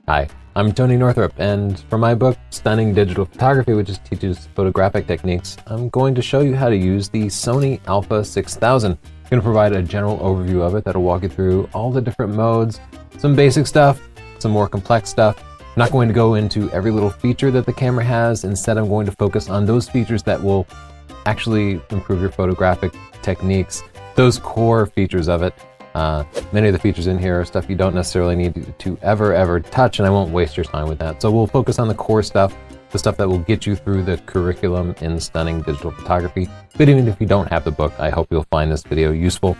Hi, I'm Tony Northrup, and for my book, Stunning Digital Photography, which teaches photographic techniques, I'm going to show you how to use the Sony a6000. I'm going to provide a general overview of it that'll walk you through all the different modes, some basic stuff, some more complex stuff. I'm not going to go into every little feature that the camera has. Instead, I'm going to focus on those features that will actually improve your photographic techniques, those core features of it. Many of the features in here are stuff you don't necessarily need to ever touch, and I won't waste your time with that. So we'll focus on the core stuff, the stuff that will get you through the curriculum in stunning digital photography. But even if you don't have the book, I hope you'll find this video useful.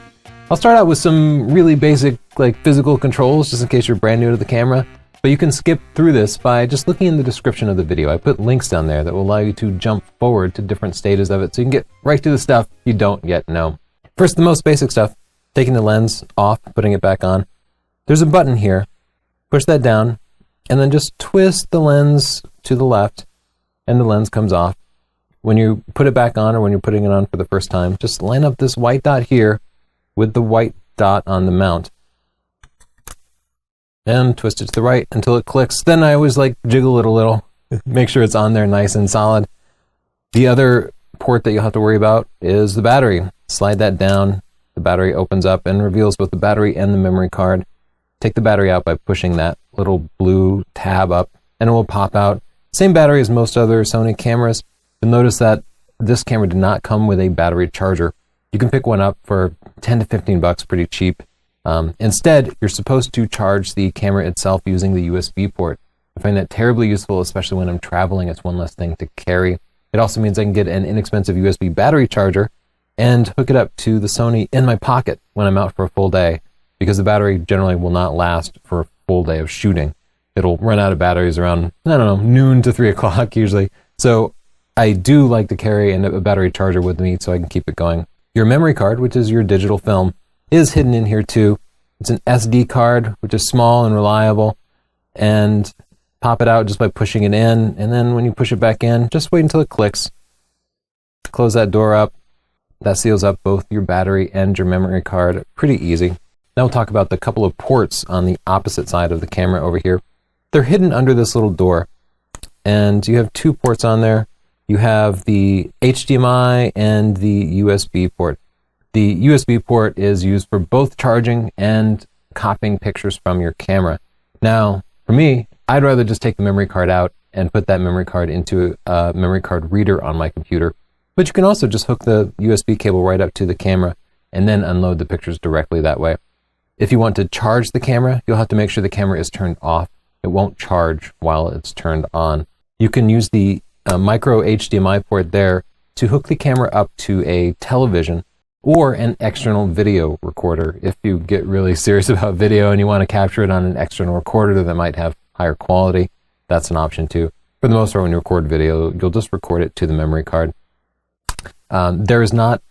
I'll start out with some really basic physical controls, just in case you're brand new to the camera. But you can skip through this by just looking in the description of the video. I put links down there that will allow you to jump forward to different stages of it, so you can get right to the stuff you don't yet know. First, the most basic stuff. Taking the lens off, putting it back on. There's a button here. Push that down, and then just twist the lens to the left, and the lens comes off. When you put it back on, or when you're putting it on for the first time, just line up this white dot here with the white dot on the mount. And twist it to the right until it clicks. Then I always jiggle it a little, make sure it's on there nice and solid. The other port that you'll have to worry about is the battery. Slide that down. The battery opens up and reveals both the battery and the memory card. Take the battery out by pushing that little blue tab up, and it will pop out. Same battery as most other Sony cameras. You'll notice that this camera did not come with a battery charger. You can pick one up for 10 to 15 bucks, pretty cheap. Instead, you're supposed to charge the camera itself using the USB port. I find that terribly useful, especially when I'm traveling. It's one less thing to carry. It also means I can get an inexpensive USB battery charger and hook it up to the Sony in my pocket when I'm out for a full day, because the battery generally will not last for a full day of shooting. It'll run out of batteries around, noon to 3 o'clock usually. So I do like to carry a battery charger with me so I can keep it going. Your memory card, which is your digital film, is hidden in here too. It's an SD card, which is small and reliable, and pop it out just by pushing it in, and then when you push it back in, just wait until it clicks. Close that door up. That seals up both your battery and your memory card. Pretty easy. Now we'll talk about the couple of ports on the opposite side of the camera over here. They're hidden under this little door, and you have two ports on there. You have the HDMI and the USB port. The USB port is used for both charging and copying pictures from your camera. Now, for me, I'd rather just take the memory card out and put that memory card into a memory card reader on my computer. But you can also just hook the USB cable right up to the camera and then unload the pictures directly that way. If you want to charge the camera, you'll have to make sure the camera is turned off. It won't charge while it's turned on. You can use the micro HDMI port there to hook the camera up to a television or an external video recorder. If you get really serious about video and you want to capture it on an external recorder that might have higher quality, that's an option too. For the most part, when you record video, you'll just record it to the memory card. There is not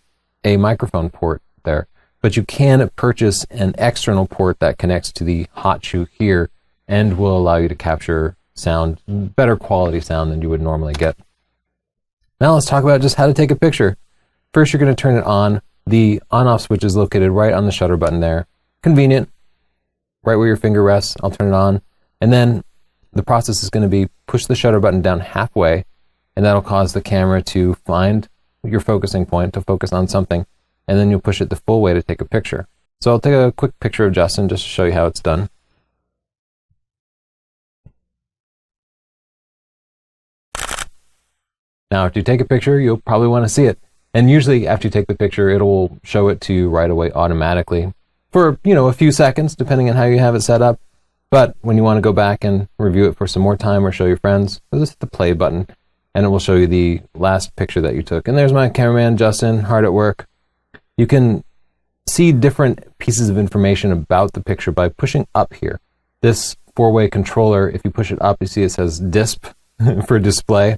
a microphone port there, but you can purchase an external port that connects to the hot shoe here and will allow you to capture sound, better quality sound than you would normally get. Now let's talk about just how to take a picture. First, you're going to turn it on. The on-off switch is located right on the shutter button there. Convenient, right where your finger rests. I'll turn it on. And then the process is going to be push the shutter button down halfway, and that'll cause the camera to find your focusing point, to focus on something, and then you'll push it the full way to take a picture. So I'll take a quick picture of Justin just to show you how it's done. Now, after you take a picture, you'll probably want to see it. And usually after you take the picture, it'll show it to you right away automatically for, a few seconds, depending on how you have it set up. But when you want to go back and review it for some more time or show your friends, just hit the play button, and it will show you the last picture that you took. And there's my cameraman, Justin, hard at work. You can see different pieces of information about the picture by pushing up here. This four-way controller, if you push it up, you see it says DISP for display.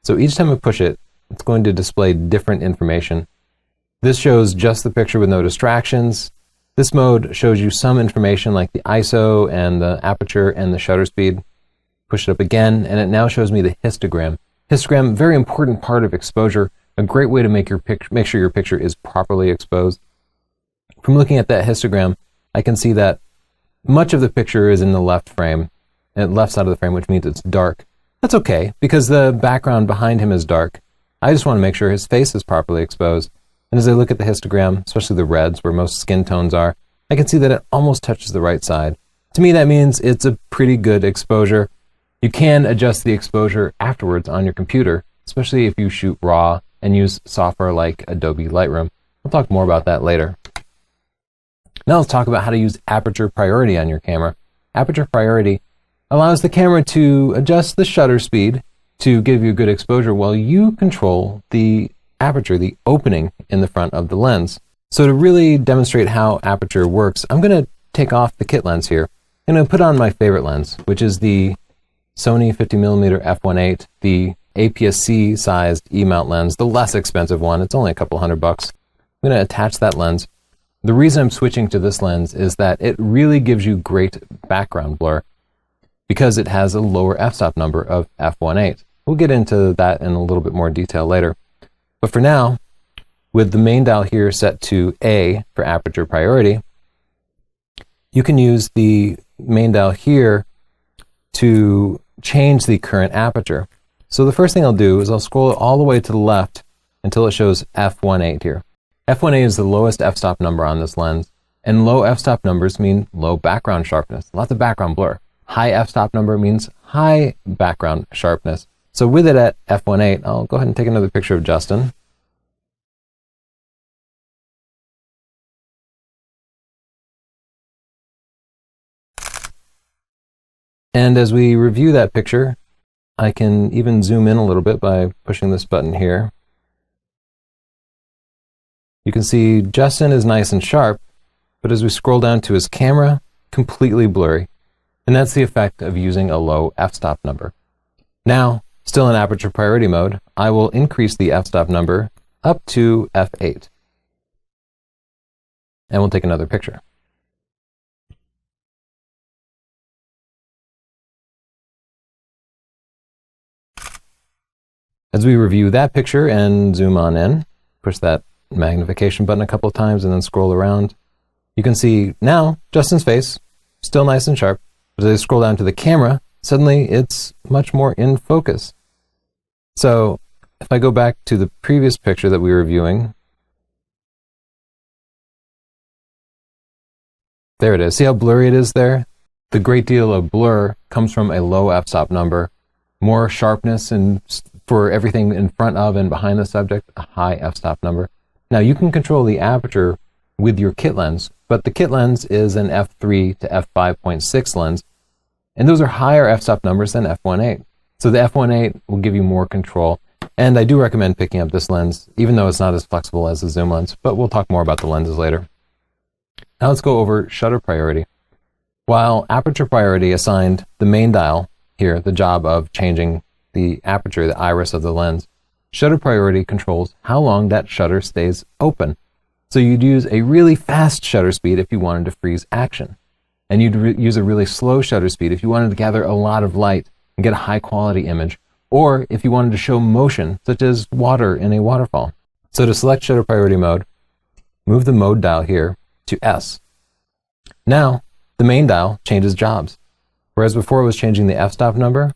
So each time I push it, it's going to display different information. This shows just the picture with no distractions. This mode shows you some information like the ISO and the aperture and the shutter speed. Push it up again, and it now shows me the histogram. Histogram, very important part of exposure, a great way to make sure your picture is properly exposed. From looking at that histogram, I can see that much of the picture is in the left frame. and left side of the frame, which means it's dark. That's okay, because the background behind him is dark. I just want to make sure his face is properly exposed. And as I look at the histogram, especially the reds where most skin tones are, I can see that it almost touches the right side. To me, that means it's a pretty good exposure. You can adjust the exposure afterwards on your computer, especially if you shoot RAW and use software like Adobe Lightroom. We'll talk more about that later. Now let's talk about how to use Aperture Priority on your camera. Aperture Priority allows the camera to adjust the shutter speed to give you good exposure while you control the aperture, the opening in the front of the lens. So to really demonstrate how Aperture works, I'm going to take off the kit lens here and I'm going to put on my favorite lens, which is the Sony 50mm f1.8, the APS-C sized E-mount lens, the less expensive one. It's only a couple $100. I'm going to attach that lens. The reason I'm switching to this lens is that it really gives you great background blur because it has a lower f-stop number of f1.8. We'll get into that in a little bit more detail later. But for now, with the main dial here set to A for Aperture Priority, you can use the main dial here to change the current aperture. So the first thing I'll do is I'll scroll it all the way to the left until it shows f1.8 here. f1.8 is the lowest f-stop number on this lens, and low f-stop numbers mean low background sharpness, lots of background blur. High f-stop number means high background sharpness. So with it at f1.8, I'll go ahead and take another picture of Justin. And as we review that picture, I can even zoom in a little bit by pushing this button here. You can see Justin is nice and sharp, but as we scroll down to his camera, completely blurry. And that's the effect of using a low f-stop number. Now, still in Aperture Priority mode, I will increase the f-stop number up to f8. And we'll take another picture. As we review that picture and zoom on in, push that magnification button a couple of times and then scroll around, you can see now Justin's face, still nice and sharp, but as I scroll down to the camera, suddenly it's much more in focus. So if I go back to the previous picture that we were viewing, there it is. See how blurry it is there? The great deal of blur comes from a low f-stop number, more sharpness and for everything in front of and behind the subject, a high f-stop number. Now you can control the aperture with your kit lens, but the kit lens is an f3 to f5.6 lens, and those are higher f-stop numbers than f1.8. So the f1.8 will give you more control, and I do recommend picking up this lens, even though it's not as flexible as the zoom lens, but we'll talk more about the lenses later. Now let's go over shutter priority. While Aperture Priority assigned the main dial here the job of changing the aperture, the iris of the lens, Shutter Priority controls how long that shutter stays open. So you'd use a really fast shutter speed if you wanted to freeze action. And you'd use a really slow shutter speed if you wanted to gather a lot of light and get a high quality image, or if you wanted to show motion, such as water in a waterfall. So to select Shutter Priority mode, move the mode dial here to S. Now, the main dial changes jobs. Whereas before it was changing the f-stop number,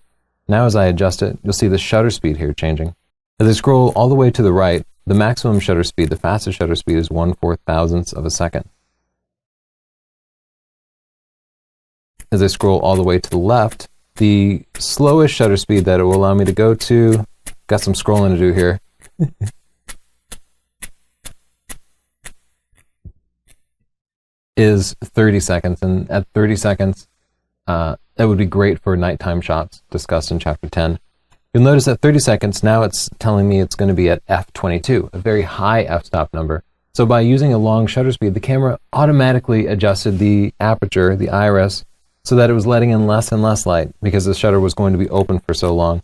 now as I adjust it, you'll see the shutter speed here changing. As I scroll all the way to the right, the maximum shutter speed, the fastest shutter speed is 1/4000th of a second. As I scroll all the way to the left, the slowest shutter speed that it will allow me to go to, got some scrolling to do here, is 30 seconds. And at 30 seconds, that would be great for nighttime shots discussed in Chapter 10. You'll notice at 30 seconds, now it's telling me it's going to be at f22, a very high f-stop number. So by using a long shutter speed, the camera automatically adjusted the aperture, the iris, so that it was letting in less and less light because the shutter was going to be open for so long.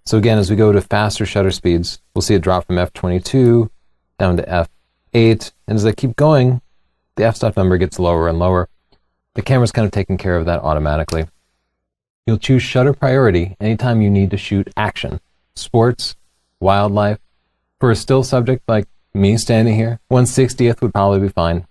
So again, as we go to faster shutter speeds, we'll see it drop from f22 down to f8. And as I keep going, the f-stop number gets lower and lower. The camera's kind of taking care of that automatically. You'll choose Shutter Priority anytime you need to shoot action, sports, wildlife. For a still subject like me standing here, 1/60th would probably be fine.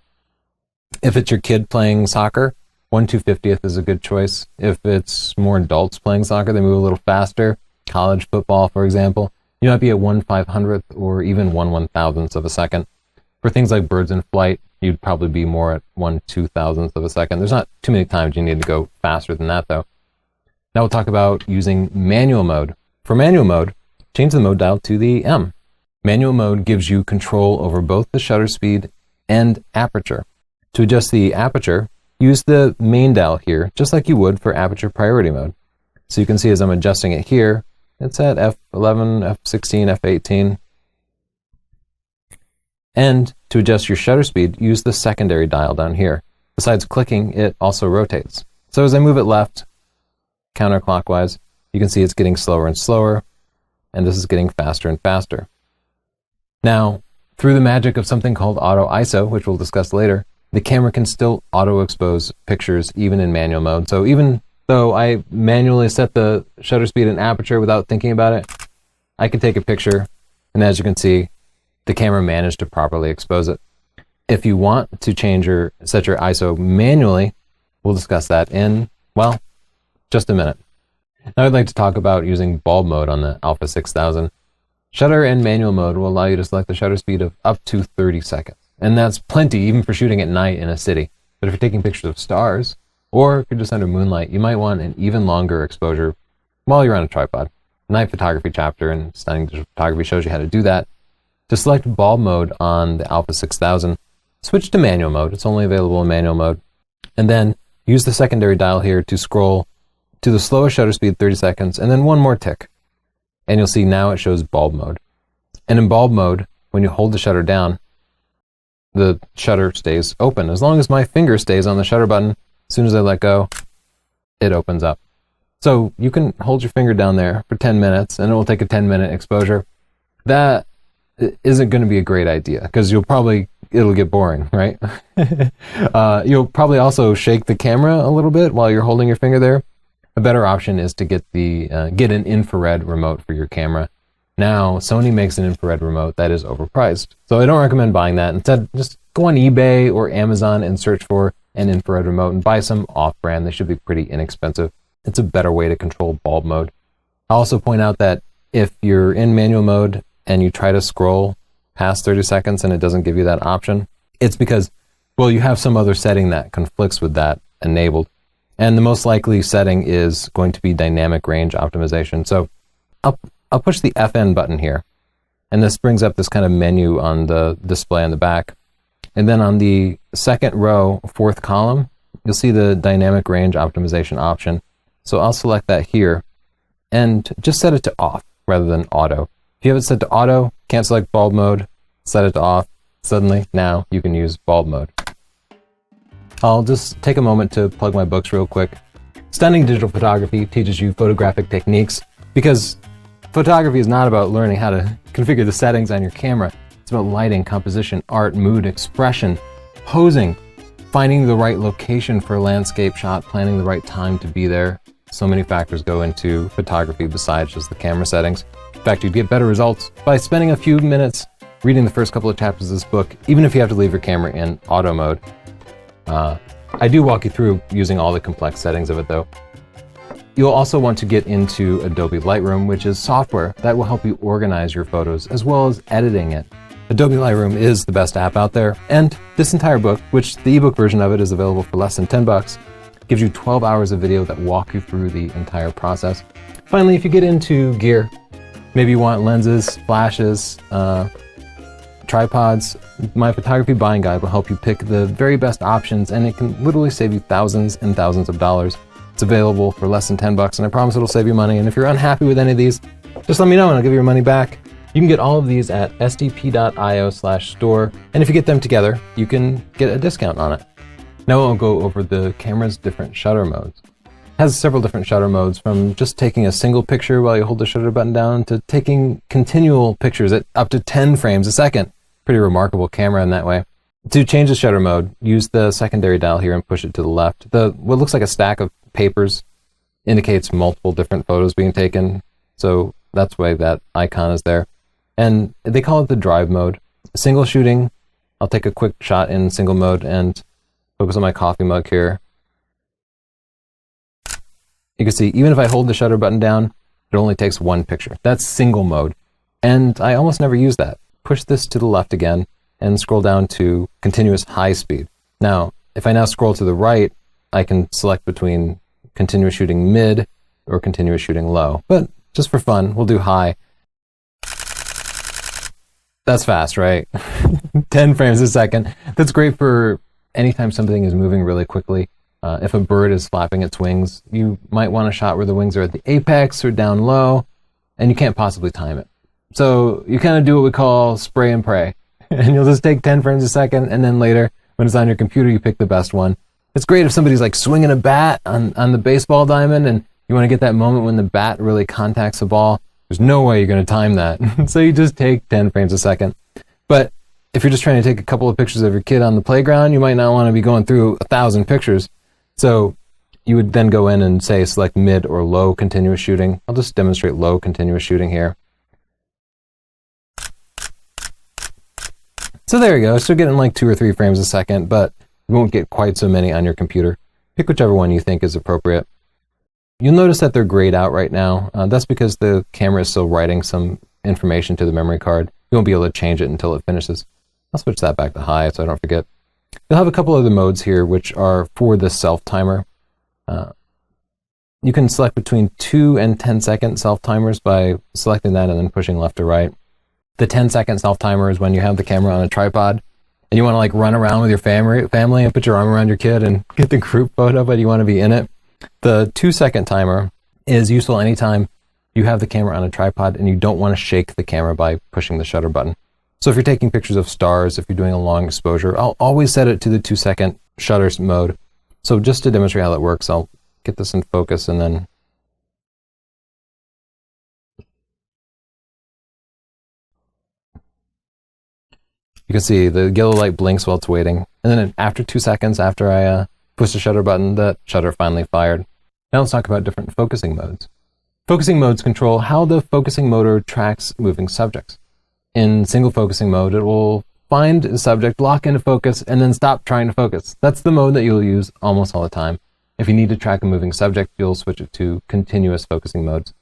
If it's your kid playing soccer, 1/250th is a good choice. If it's more adults playing soccer, they move a little faster. College football, for example, you might be at 1/500th or even 1/1000th of a second. For things like birds in flight, you'd probably be more at 1/2000th of a second. There's not too many times you need to go faster than that, though. Now we'll talk about using manual mode. For manual mode, change the mode dial to the M. Manual mode gives you control over both the shutter speed and aperture. To adjust the aperture, use the main dial here, just like you would for aperture priority mode. So you can see as I'm adjusting it here, it's at f11, f16, f18. And to adjust your shutter speed, use the secondary dial down here. Besides clicking, it also rotates. So as I move it left, counterclockwise, you can see it's getting slower and slower, and this is getting faster and faster. Now, through the magic of something called auto ISO, which we'll discuss later, the camera can still auto expose pictures even in manual mode. So even though I manually set the shutter speed and aperture without thinking about it, I can take a picture, and as you can see, the camera managed to properly expose it. If you want to change or set your ISO manually, we'll discuss that in, well, just a minute. Now I'd like to talk about using bulb mode on the a6000. Shutter and manual mode will allow you to select the shutter speed of up to 30 seconds. And that's plenty even for shooting at night in a city. But if you're taking pictures of stars, or if you're just under moonlight, you might want an even longer exposure while you're on a tripod. Night photography chapter in Stunning Digital Photography shows you how to do that. To select bulb mode on the a6000, switch to manual mode. It's only available in manual mode. And then use the secondary dial here to scroll to the slowest shutter speed, 30 seconds, and then one more tick. And you'll see now it shows bulb mode. And in bulb mode, when you hold the shutter down, the shutter stays open. As long as my finger stays on the shutter button, as soon as I let go, it opens up. So you can hold your finger down there for 10 minutes and it will take a 10-minute exposure. That isn't going to be a great idea because it'll get boring, right? You'll probably also shake the camera a little bit while you're holding your finger there. A better option is to get an infrared remote for your camera. Now, Sony makes an infrared remote that is overpriced, so I don't recommend buying that. Instead, just go on eBay or Amazon and search for an infrared remote and buy some off-brand. They should be pretty inexpensive. It's a better way to control bulb mode. I'll also point out that if you're in manual mode and you try to scroll past 30 seconds and it doesn't give you that option, it's because, well, you have some other setting that conflicts with that enabled. And the most likely setting is going to be dynamic range optimization. So I'll push the FN button here. And this brings up this kind of menu on the display on the back. And then on the second row, fourth column, you'll see the dynamic range optimization option. So I'll select that here and just set it to off rather than auto. If you have it set to auto, can't select bulb mode, set it to off. Suddenly, now you can use bulb mode. I'll just take a moment to plug my books real quick. Stunning Digital Photography teaches you photographic techniques because photography is not about learning how to configure the settings on your camera. It's about lighting, composition, art, mood, expression, posing, finding the right location for a landscape shot, planning the right time to be there. So many factors go into photography besides just the camera settings. In fact, you'd get better results by spending a few minutes reading the first couple of chapters of this book, even if you have to leave your camera in auto mode. I do walk you through using all the complex settings of it though. You'll also want to get into Adobe Lightroom, which is software that will help you organize your photos as well as editing it. Adobe Lightroom is the best app out there, and this entire book, which the ebook version of it is available for less than $10, gives you 12 hours of video that walk you through the entire process. Finally, if you get into gear, maybe you want lenses, flashes, tripods, my photography buying guide will help you pick the very best options, and it can literally save you thousands and thousands of dollars. It's available for less than $10, and I promise it'll save you money. And if you're unhappy with any of these, just let me know and I'll give you your money back. You can get all of these at sdp.io/store, and if you get them together, you can get a discount on it. Now I'll go over the camera's different shutter modes. It has several different shutter modes, from just taking a single picture while you hold the shutter button down to taking continual pictures at up to 10 frames a second. Pretty remarkable camera in that way. To change the shutter mode, use the secondary dial here and push it to the left. What looks like a stack of papers indicates multiple different photos being taken, so that's why that icon is there. And they call it the drive mode. Single shooting, I'll take a quick shot in single mode and focus on my coffee mug here. You can see, even if I hold the shutter button down, it only takes one picture. That's single mode. And I almost never use that. Push this to the left again and scroll down to continuous high speed. Now, if I now scroll to the right, I can select between continuous shooting mid or continuous shooting low. But just for fun, we'll do high. That's fast, right? 10 frames a second. That's great for anytime something is moving really quickly. If a bird is flapping its wings, you might want a shot where the wings are at the apex or down low, and you can't possibly time it. So you kind of do what we call spray and pray. And you'll just take 10 frames a second, and then later, when it's on your computer, you pick the best one. It's great if somebody's like swinging a bat on the baseball diamond, and you want to get that moment when the bat really contacts the ball. There's no way you're going to time that. So you just take 10 frames a second. But if you're just trying to take a couple of pictures of your kid on the playground, you might not want to be going through 1,000 pictures. So you would then go in and say select mid or low continuous shooting. I'll just demonstrate low continuous shooting here. So there you go. So you're getting like 2 or 3 frames a second, but you won't get quite so many on your computer. Pick whichever one you think is appropriate. You'll notice that they're grayed out right now. That's because the camera is still writing some information to the memory card. You won't be able to change it until it finishes. I'll switch that back to high so I don't forget. You'll have a couple other modes here which are for the self-timer. You can select between 2 and 10-second self-timers by selecting that and then pushing left to right. The 10-second self-timer is when you have the camera on a tripod and you want to like run around with your family and put your arm around your kid and get the group photo, but you want to be in it. The 2-second timer is useful anytime you have the camera on a tripod and you don't want to shake the camera by pushing the shutter button. So if you're taking pictures of stars, if you're doing a long exposure, I'll always set it to the 2-second shutter mode. So just to demonstrate how that works, I'll get this in focus and then you can see the yellow light blinks while it's waiting. And then after 2 seconds, after I push the shutter button, the shutter finally fired. Now let's talk about different focusing modes. Focusing modes control how the focusing motor tracks moving subjects. In single focusing mode, it will find a subject, lock into focus, and then stop trying to focus. That's the mode that you'll use almost all the time. If you need to track a moving subject, you'll switch it to continuous focusing modes.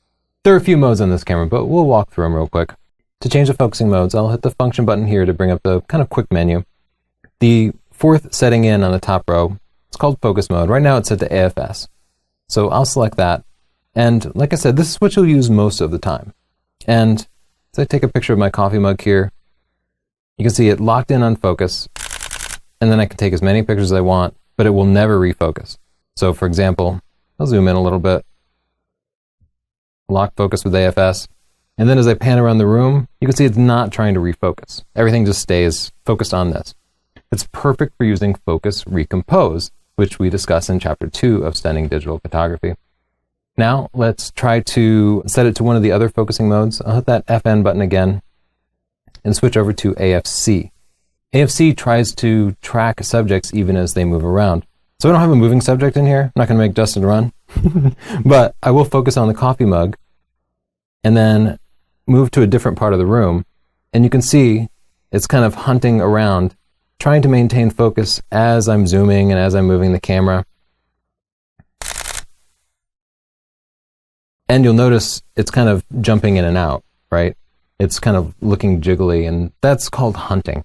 There are a few modes on this camera, but we'll walk through them real quick. To change the focusing modes, I'll hit the function button here to bring up the kind of quick menu. The 4th setting in on the top row, it's called focus mode. Right now it's set to AFS. So I'll select that. And like I said, this is what you'll use most of the time. And as I take a picture of my coffee mug here, you can see it locked in on focus. And then I can take as many pictures as I want, but it will never refocus. So for example, I'll zoom in a little bit. Lock focus with AFS. And then as I pan around the room, you can see it's not trying to refocus. Everything just stays focused on this. It's perfect for using focus recompose, which we discuss in chapter 2 of Stunning Digital Photography. Now let's try to set it to one of the other focusing modes. I'll hit that FN button again and switch over to AFC. AFC tries to track subjects even as they move around. So I don't have a moving subject in here. I'm not going to make Justin run, but I will focus on the coffee mug and then move to a different part of the room. And you can see it's kind of hunting around, trying to maintain focus as I'm zooming and as I'm moving the camera. And you'll notice it's kind of jumping in and out, right? It's kind of looking jiggly, and that's called hunting.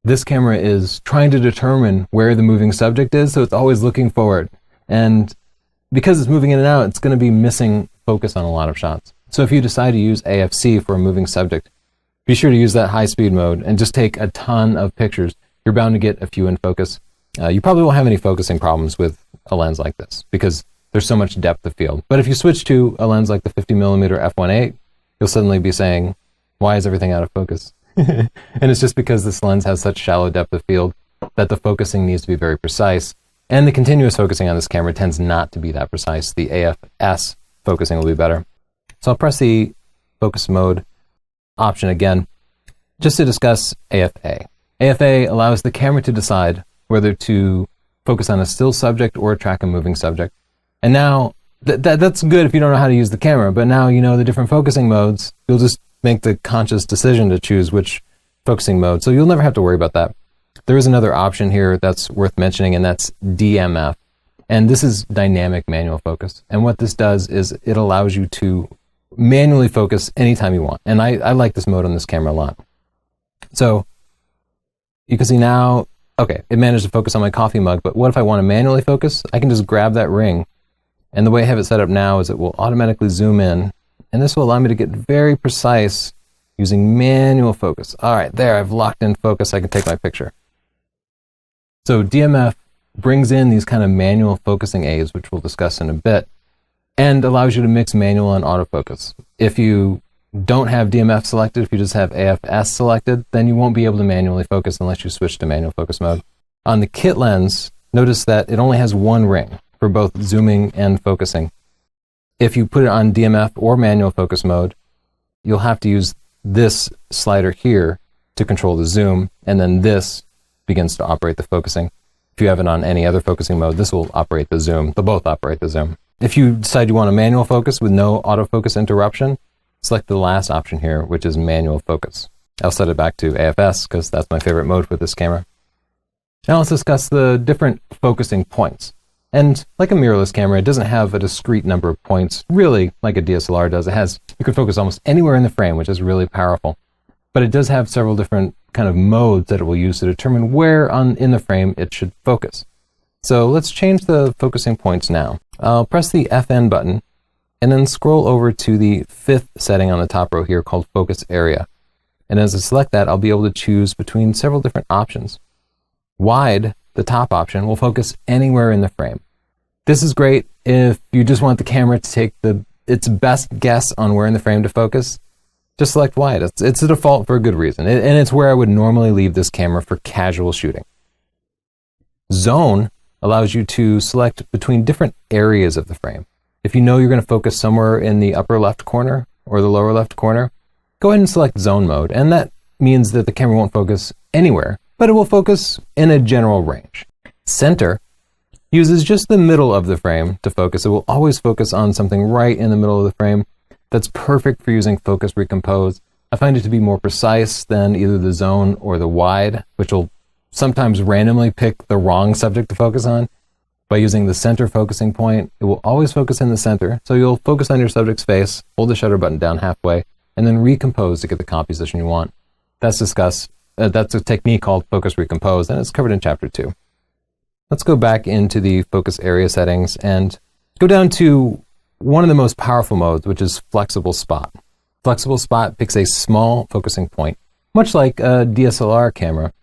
This camera is trying to determine where the moving subject is, so it's always looking forward. And because it's moving in and out, it's going to be missing focus on a lot of shots. So if you decide to use AFC for a moving subject, be sure to use that high-speed mode and just take a ton of pictures. You're bound to get a few in focus. You probably won't have any focusing problems with a lens like this because there's so much depth of field. But if you switch to a lens like the 50mm f1.8, you'll suddenly be saying, why is everything out of focus? And it's just because this lens has such shallow depth of field that the focusing needs to be very precise. And the continuous focusing on this camera tends not to be that precise. The AFS focusing will be better. So I'll press the focus mode option again, just to discuss AFA. AFA allows the camera to decide whether to focus on a still subject or track a moving subject. And now, that's good if you don't know how to use the camera, but now you know the different focusing modes. You'll just make the conscious decision to choose which focusing mode, so you'll never have to worry about that. There is another option here that's worth mentioning, and that's DMF. And this is dynamic manual focus. And what this does is it allows you to manually focus anytime you want. And I like this mode on this camera a lot. So you can see now, okay, it managed to focus on my coffee mug, but what if I want to manually focus? I can just grab that ring. And the way I have it set up now is it will automatically zoom in. And this will allow me to get very precise using manual focus. All right, there, I've locked in focus. I can take my picture. So DMF brings in these kind of manual focusing aids, which we'll discuss in a bit, and allows you to mix manual and autofocus. If you don't have DMF selected, if you just have AFS selected, then you won't be able to manually focus unless you switch to manual focus mode. On the kit lens, notice that it only has one ring for both zooming and focusing. If you put it on DMF or manual focus mode, you'll have to use this slider here to control the zoom, and then this begins to operate the focusing. If you have it on any other focusing mode, this will operate the zoom. They'll both operate the zoom. If you decide you want a manual focus with no autofocus interruption, select the last option here, which is manual focus. I'll set it back to AFS because that's my favorite mode with this camera. Now let's discuss the different focusing points. And like a mirrorless camera, it doesn't have a discrete number of points, really like a DSLR does. You can focus almost anywhere in the frame, which is really powerful. But it does have several different kind of modes that it will use to determine where in the frame it should focus. So let's change the focusing points now. I'll press the FN button and then scroll over to the 5th setting on the top row here called Focus Area. And as I select that, I'll be able to choose between several different options. Wide, the top option, will focus anywhere in the frame. This is great if you just want the camera to take its best guess on where in the frame to focus. Just select wide. It's a default for a good reason, and it's where I would normally leave this camera for casual shooting. Zone allows you to select between different areas of the frame. If you know you're going to focus somewhere in the upper left corner or the lower left corner, go ahead and select zone mode, and that means that the camera won't focus anywhere, but it will focus in a general range. Center uses just the middle of the frame to focus. It will always focus on something right in the middle of the frame. That's perfect for using focus recompose. I find it to be more precise than either the zone or the wide, which will sometimes randomly pick the wrong subject to focus on. By using the center focusing point, it will always focus in the center. So you'll focus on your subject's face, hold the shutter button down halfway, and then recompose to get the composition you want. That's a technique called focus recompose, and it's covered in chapter 2. Let's go back into the focus area settings and go down to one of the most powerful modes, which is flexible spot. Flexible spot picks a small focusing point, much like a DSLR camera.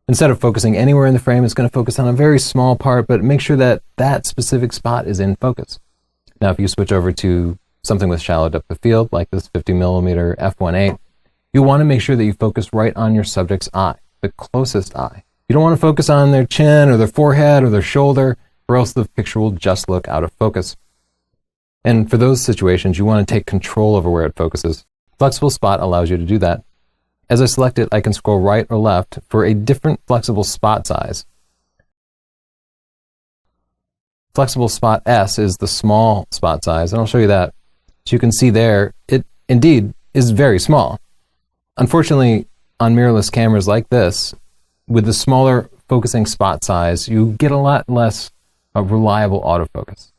Instead of focusing anywhere in the frame, it's going to focus on a very small part, but make sure that that specific spot is in focus. Now, if you switch over to something with shallow depth of field, like this 50mm f1.8, you'll want to make sure that you focus right on your subject's eye, the closest eye. You don't want to focus on their chin or their forehead or their shoulder, or else the picture will just look out of focus. And for those situations, you want to take control over where it focuses. Flexible spot allows you to do that. As I select it, I can scroll right or left for a different flexible spot size. Flexible spot S is the small spot size, and I'll show you that. As you can see there, it indeed is very small. Unfortunately, on mirrorless cameras like this, with the smaller focusing spot size, you get a lot less reliable autofocus.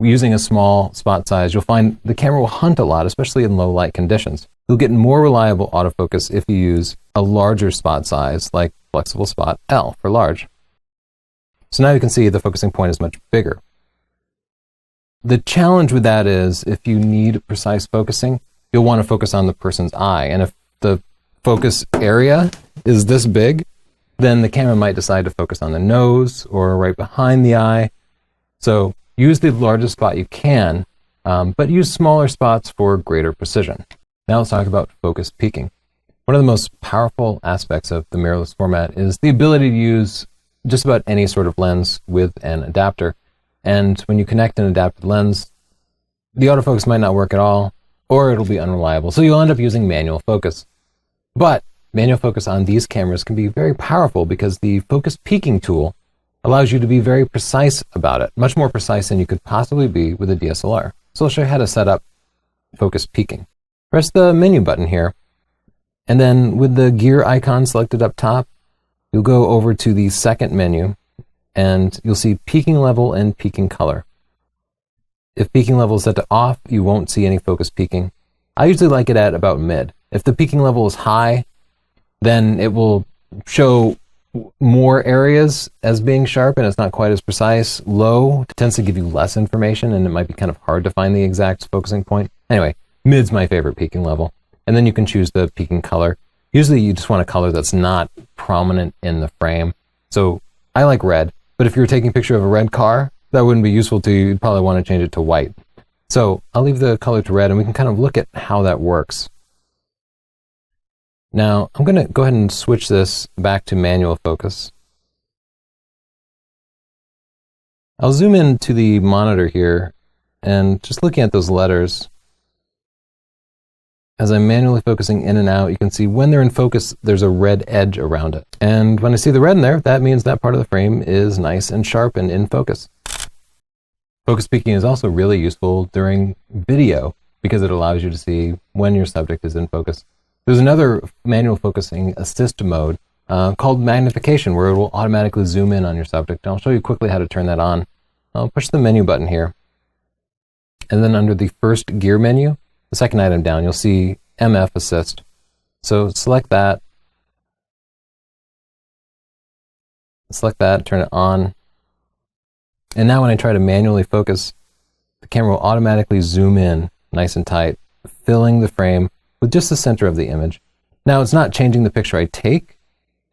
Using a small spot size, you'll find the camera will hunt a lot, especially in low light conditions. You'll get more reliable autofocus if you use a larger spot size, like flexible spot L for large. So now you can see the focusing point is much bigger. The challenge with that is if you need precise focusing, you'll want to focus on the person's eye. And if the focus area is this big, then the camera might decide to focus on the nose or right behind the eye. So use the largest spot you can, but use smaller spots for greater precision. Now let's talk about focus peaking. One of the most powerful aspects of the mirrorless format is the ability to use just about any sort of lens with an adapter. And when you connect an adapted lens, the autofocus might not work at all, or it'll be unreliable. So you'll end up using manual focus. But manual focus on these cameras can be very powerful because the focus peaking tool allows you to be very precise about it, much more precise than you could possibly be with a DSLR. So I'll show you how to set up focus peaking. Press the menu button here, and then with the gear icon selected up top, you'll go over to the second menu, and you'll see peaking level and peaking color. If peaking level is set to off, you won't see any focus peaking. I usually like it at about mid. If the peaking level is high, then it will show more areas as being sharp and it's not quite as precise. Low tends to give you less information and it might be kind of hard to find the exact focusing point. Anyway, mid's my favorite peaking level. And then you can choose the peaking color. Usually you just want a color that's not prominent in the frame. So I like red, but if you're taking a picture of a red car, that wouldn't be useful to you. You'd probably want to change it to white. So I'll leave the color to red and we can kind of look at how that works. Now, I'm going to go ahead and switch this back to manual focus. I'll zoom in to the monitor here, and just looking at those letters, as I'm manually focusing in and out, you can see when they're in focus, there's a red edge around it. And when I see the red in there, that means that part of the frame is nice and sharp and in focus. Focus peaking is also really useful during video because it allows you to see when your subject is in focus. There's another manual focusing assist mode called magnification, where it will automatically zoom in on your subject. I'll show you quickly how to turn that on. I'll push the menu button here. And then under the first gear menu, the second item down, you'll see MF assist. So select that, turn it on. And now when I try to manually focus, the camera will automatically zoom in nice and tight, filling the frame with just the center of the image. Now it's not changing the picture I take.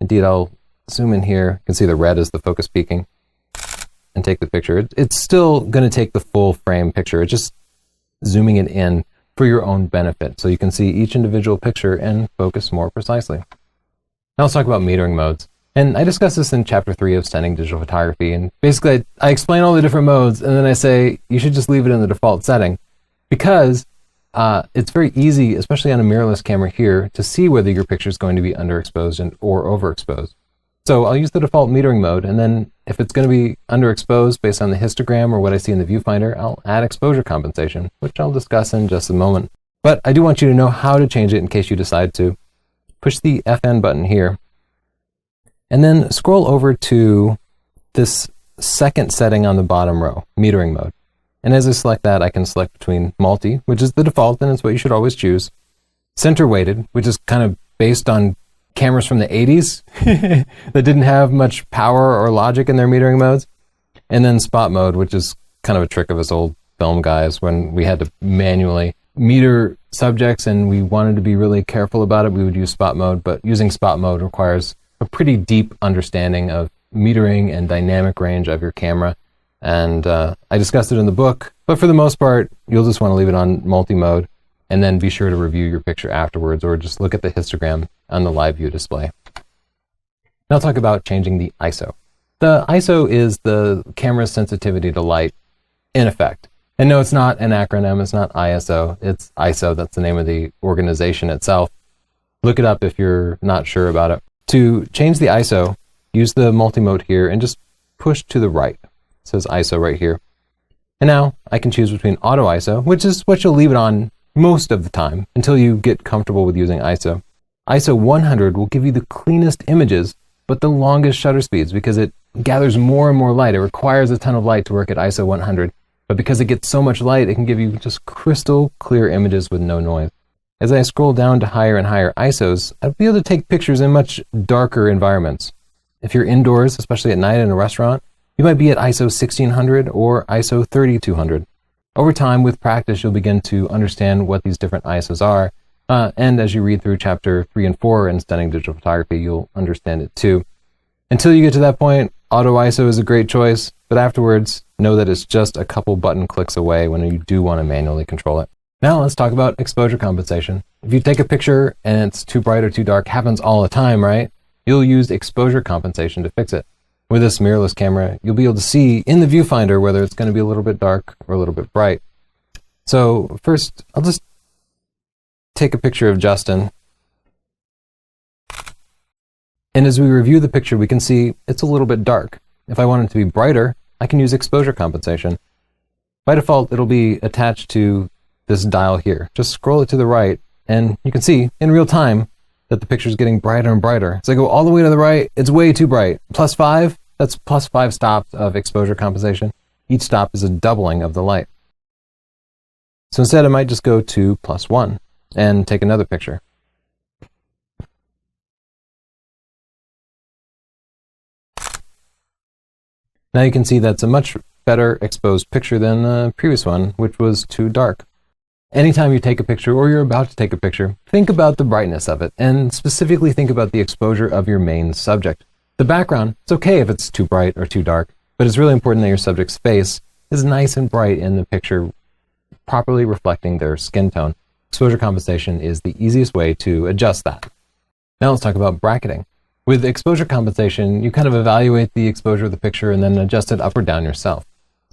Indeed, I'll zoom in here. You can see the red is the focus peaking and take the picture. It's still going to take the full frame picture. It's just zooming it in for your own benefit so you can see each individual picture and focus more precisely. Now let's talk about metering modes. And I discussed this in chapter 3 of Stunning Digital Photography. And basically I explain all the different modes and then I say you should just leave it in the default setting because it's very easy, especially on a mirrorless camera here, to see whether your picture is going to be underexposed or overexposed. So I'll use the default metering mode, and then if it's going to be underexposed based on the histogram or what I see in the viewfinder, I'll add exposure compensation, which I'll discuss in just a moment. But I do want you to know how to change it in case you decide to. Push the FN button here, and then scroll over to this second setting on the bottom row, metering mode. And as I select that, I can select between multi, which is the default, and it's what you should always choose. Center weighted, which is kind of based on cameras from the 80s that didn't have much power or logic in their metering modes. And then spot mode, which is kind of a trick of us old film guys when we had to manually meter subjects and we wanted to be really careful about it, we would use spot mode. But using spot mode requires a pretty deep understanding of metering and dynamic range of your camera. And I discussed it in the book, but for the most part, you'll just want to leave it on multi-mode and then be sure to review your picture afterwards or just look at the histogram on the live view display. Now I'll talk about changing the ISO. The ISO is the camera's sensitivity to light in effect. And no, it's not an acronym, it's not ISO, it's ISO, that's the name of the organization itself. Look it up if you're not sure about it. To change the ISO, use the multi-mode here and just push to the right. It says ISO right here. And now I can choose between auto ISO, which is what you'll leave it on most of the time until you get comfortable with using ISO. ISO 100 will give you the cleanest images, but the longest shutter speeds because it gathers more and more light. It requires a ton of light to work at ISO 100, but because it gets so much light, it can give you just crystal clear images with no noise. As I scroll down to higher and higher ISOs, I'll be able to take pictures in much darker environments. If you're indoors, especially at night in a restaurant, you might be at ISO 1600 or ISO 3200. Over time, with practice, you'll begin to understand what these different ISOs are, and as you read through chapter 3 and 4 in Stunning Digital Photography, you'll understand it too. Until you get to that point, auto ISO is a great choice, but afterwards, know that it's just a couple button clicks away when you do want to manually control it. Now let's talk about exposure compensation. If you take a picture and it's too bright or too dark, happens all the time, right? You'll use exposure compensation to fix it. With this mirrorless camera, you'll be able to see in the viewfinder whether it's going to be a little bit dark or a little bit bright. So first, I'll just take a picture of Justin. And as we review the picture, we can see it's a little bit dark. If I want it to be brighter, I can use exposure compensation. By default, it'll be attached to this dial here. Just scroll it to the right, and you can see in real time that the picture is getting brighter and brighter. So I go all the way to the right, it's way too bright. +5, That's plus 5 stops of exposure compensation. Each stop is a doubling of the light. So instead, I might just go to plus 1 and take another picture. Now you can see that's a much better exposed picture than the previous one, which was too dark. Anytime you take a picture or you're about to take a picture, think about the brightness of it, and specifically think about the exposure of your main subject. The background, it's okay if it's too bright or too dark, but it's really important that your subject's face is nice and bright in the picture, properly reflecting their skin tone. Exposure compensation is the easiest way to adjust that. Now let's talk about bracketing. With exposure compensation, you kind of evaluate the exposure of the picture and then adjust it up or down yourself.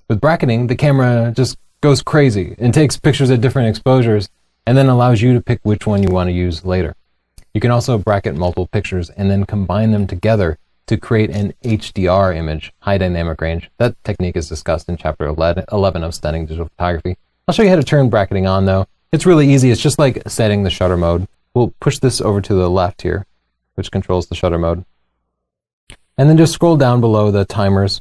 With bracketing, the camera just goes crazy and takes pictures at different exposures and then allows you to pick which one you want to use later. You can also bracket multiple pictures and then combine them together to create an HDR image, high dynamic range. That technique is discussed in chapter 11 of Stunning Digital Photography. I'll show you how to turn bracketing on though. It's really easy. It's just like setting the shutter mode. We'll push this over to the left here, which controls the shutter mode. And then just scroll down below the timers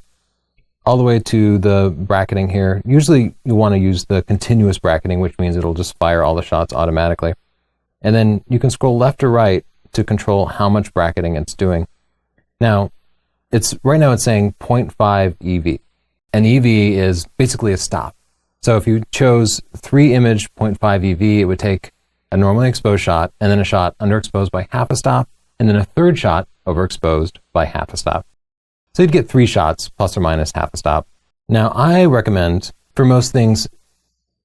all the way to the bracketing here. Usually you want to use the continuous bracketing, which means it'll just fire all the shots automatically. And then you can scroll left or right to control how much bracketing it's doing. Now, right now it's saying 0.5 EV. And EV is basically a stop. So if you chose 3 image 0.5 EV, it would take a normally exposed shot and then a shot underexposed by half a stop, and then a third shot overexposed by half a stop. So you'd get 3 shots plus or minus half a stop. Now I recommend for most things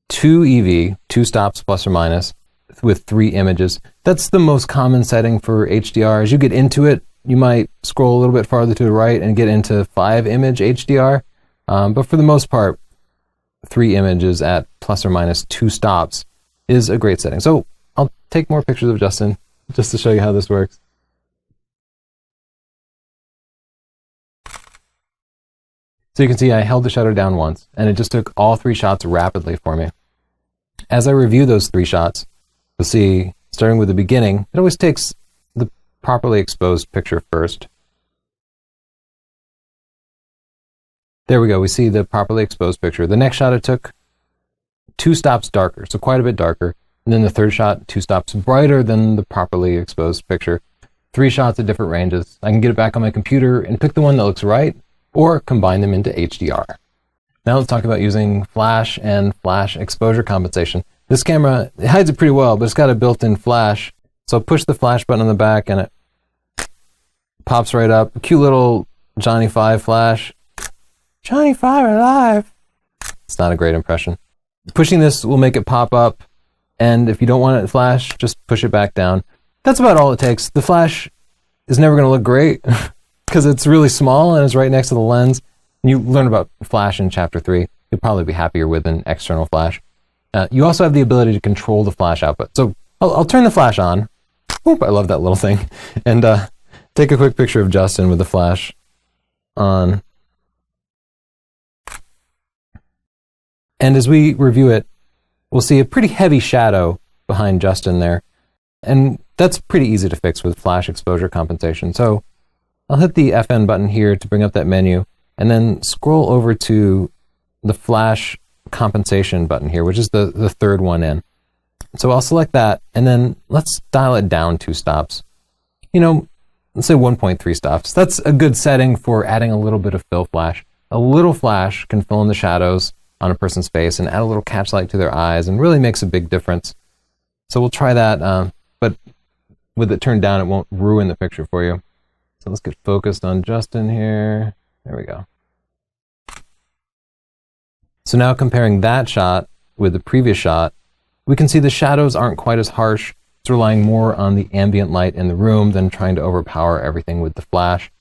2 EV, 2 stops plus or minus with 3 images. That's the most common setting for HDR. As you get into it, you might scroll a little bit farther to the right and get into 5 image HDR. But for the most part, 3 images at plus or minus 2 stops is a great setting. So I'll take more pictures of Justin just to show you how this works. So you can see I held the shutter down once, and it just took all 3 shots rapidly for me. As I review those 3 shots, you'll see, starting with the beginning, it always takes the properly exposed picture first. There we go, we see the properly exposed picture. The next shot it took 2 stops darker, so quite a bit darker. And then the third shot, 2 stops brighter than the properly exposed picture. 3 shots at different ranges. I can get it back on my computer and pick the one that looks right, or combine them into HDR. Now let's talk about using flash and flash exposure compensation. This camera, it hides it pretty well, but it's got a built-in flash. So I'll push the flash button on the back and it pops right up. A cute little Johnny 5 flash. Johnny 5 alive. It's not a great impression. Pushing this will make it pop up, and if you don't want it to flash, just push it back down. That's about all it takes. The flash is never going to look great because it's really small and it's right next to the lens. You learn about flash in chapter 3. You'll probably be happier with an external flash. You also have the ability to control the flash output. So I'll turn the flash on. Oop, I love that little thing. And take a quick picture of Justin with the flash on. And as we review it, we'll see a pretty heavy shadow behind Justin there. And that's pretty easy to fix with flash exposure compensation. So I'll hit the FN button here to bring up that menu, and then scroll over to the flash compensation button here, which is the third one in. So I'll select that, and then let's dial it down 2 stops. You know, let's say 1.3 stops. That's a good setting for adding a little bit of fill flash. A little flash can fill in the shadows on a person's face and add a little catch light to their eyes and really makes a big difference. So we'll try that, but with it turned down, it won't ruin the picture for you. So let's get focused on Justin here. There we go. So now comparing that shot with the previous shot, we can see the shadows aren't quite as harsh. It's relying more on the ambient light in the room than trying to overpower everything with the flash.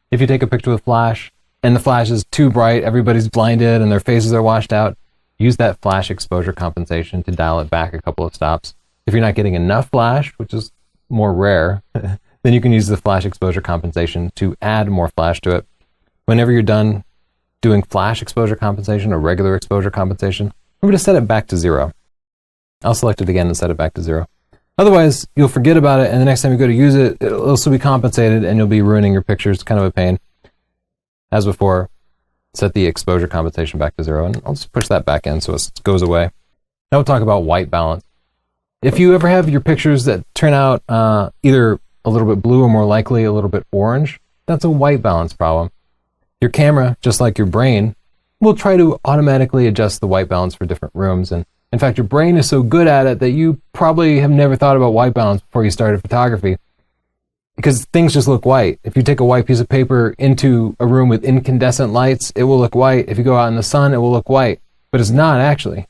If you take a picture with flash, and the flash is too bright, everybody's blinded, and their faces are washed out, use that flash exposure compensation to dial it back a couple of stops. If you're not getting enough flash, which is more rare, then you can use the flash exposure compensation to add more flash to it. Whenever you're done doing flash exposure compensation or regular exposure compensation, I'm going to set it back to 0. I'll select it again and set it back to 0. Otherwise, you'll forget about it, and the next time you go to use it, it'll still be compensated, and you'll be ruining your picture. It's kind of a pain. As before, set the exposure compensation back to 0, and I'll just push that back in so it goes away. Now we'll talk about white balance. If you ever have your pictures that turn out either a little bit blue or more likely a little bit orange, that's a white balance problem. Your camera, just like your brain, will try to automatically adjust the white balance for different rooms. And in fact, your brain is so good at it that you probably have never thought about white balance before you started photography, because things just look white. If you take a white piece of paper into a room with incandescent lights, it will look white. If you go out in the sun, it will look white, but it's not actually.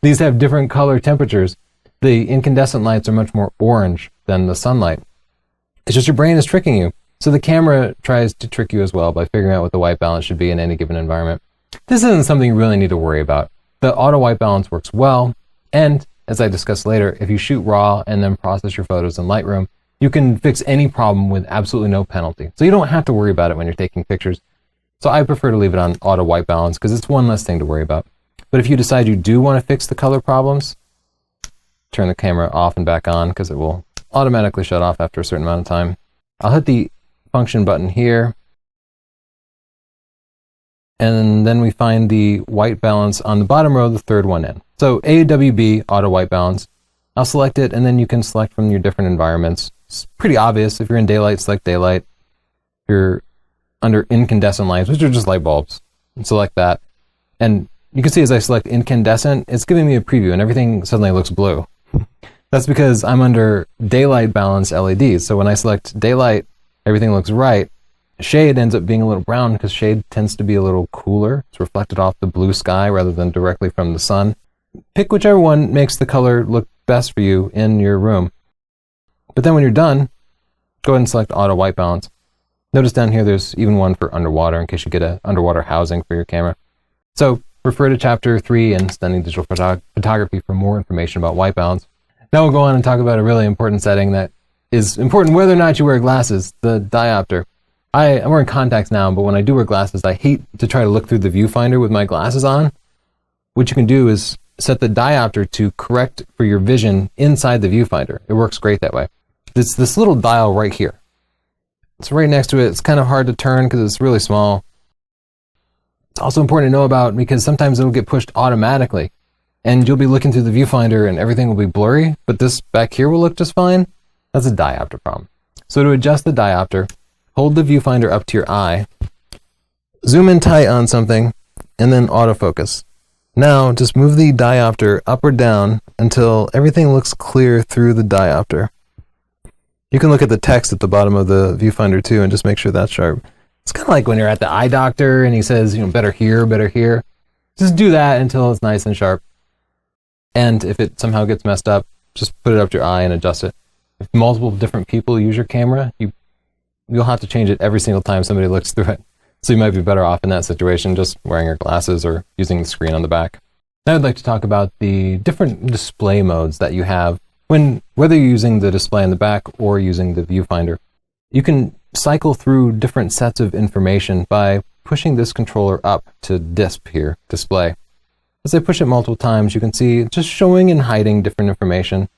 These have different color temperatures. The incandescent lights are much more orange than the sunlight. It's just your brain is tricking you. So the camera tries to trick you as well by figuring out what the white balance should be in any given environment. This isn't something you really need to worry about. The auto white balance works well, and as I discussed later, if you shoot RAW and then process your photos in Lightroom, you can fix any problem with absolutely no penalty. So you don't have to worry about it when you're taking pictures. So I prefer to leave it on auto white balance because it's one less thing to worry about. But if you decide you do want to fix the color problems, turn the camera off and back on because it will automatically shut off after a certain amount of time. I'll hit the function button here, and then we find the white balance on the bottom row, the third one in. So AWB, auto white balance. I'll select it, and then you can select from your different environments. It's pretty obvious. If you're in daylight, select daylight. If you're under incandescent lights, which are just light bulbs, select that. And you can see as I select incandescent, it's giving me a preview, and everything suddenly looks blue. That's because I'm under daylight balance LEDs. So when I select daylight, everything looks right. Shade ends up being a little brown because shade tends to be a little cooler. It's reflected off the blue sky rather than directly from the sun. Pick whichever one makes the color look best for you in your room. But then when you're done, go ahead and select auto white balance. Notice down here there's even one for underwater in case you get an underwater housing for your camera. So refer to chapter 3 in Stunning Digital Photography for more information about white balance. Now we'll go on and talk about a really important setting that is important whether or not you wear glasses, the diopter. I'm wearing contacts now, but when I do wear glasses, I hate to try to look through the viewfinder with my glasses on. What you can do is set the diopter to correct for your vision inside the viewfinder. It works great that way. It's this little dial right here. It's right next to it. It's kind of hard to turn because it's really small. It's also important to know about because sometimes it'll get pushed automatically and you'll be looking through the viewfinder and everything will be blurry, but this back here will look just fine. That's a diopter problem. So to adjust the diopter, hold the viewfinder up to your eye, zoom in tight on something, and then autofocus. Now just move the diopter up or down until everything looks clear through the diopter. You can look at the text at the bottom of the viewfinder too and just make sure that's sharp. It's kind of like when you're at the eye doctor and he says, better here, better here. Just do that until it's nice and sharp. And if it somehow gets messed up, just put it up to your eye and adjust it. If multiple different people use your camera, you'll have to change it every single time somebody looks through it. So you might be better off in that situation just wearing your glasses or using the screen on the back. Now I'd like to talk about the different display modes that you have whether you're using the display in the back or using the viewfinder. You can cycle through different sets of information by pushing this controller up to display. As I push it multiple times, you can see just showing and hiding different information.